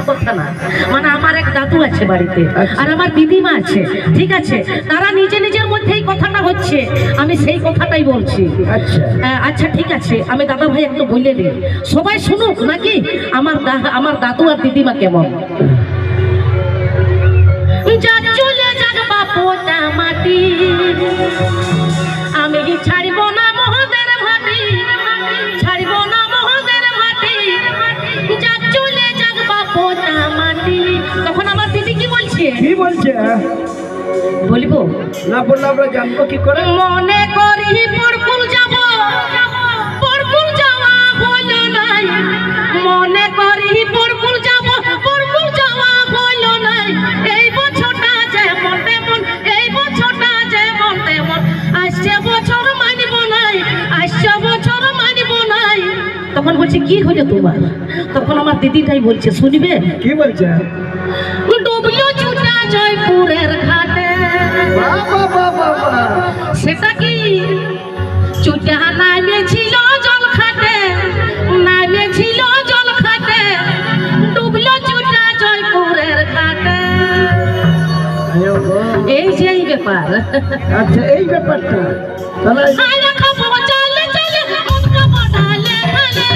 কথা না, মানে আমার এক দাদু আছে বাড়িতে আর আমার দিদিমা আছে, ঠিক আছে, তারা নিজের মধ্যে এই কথাটা হচ্ছে, আমি সেই কথাটাই বলছি। আচ্ছা ঠিক আছে, আমি দাদা ভাই একটু বলে দিই, সবাই শুনুক নাকি আমার দাদু আর দিদিমা কেমন। চলে যাক বাপটা মাটি, আমি ছাড়ব না মহদের ভাটি, ছাড়ব না মহদের ভাটি, যা চলে যাক বাপটা মাটি। তখন আমার দিদি কি বলছে? কি বলছে? বলবো না, বললে আমরা জানবো কি করে? মনে করি পরকুল যাব, পরকুল যাওয়া হলো নাই, মনে করি পরকুল যাব, পরকুল যাওয়া হলো নাই, এই বছরটা যেমন তেমন, এই বছরটা যেমন তেমন, আসছে বছর মানিব নাই, আসছে বছর মানিব নাই। তখন বলছে কি হলো তোমার? তখন আমার দিদিটাই বলছে, শুনবে? কি বলছে? ডুবলো ছুটা জয়পুরের ঘাটে। সেটা কি? চুটা নামেছিল জল খাটে, নামেছিল জল খাটে, ডুবলো চুটা জয়পুরের ঘাটে। এই যে এই ব্যাপার। আচ্ছা, এই ব্যাপারটা তাহলে খাবো চালে চালে, খাবো ডালে ডালে।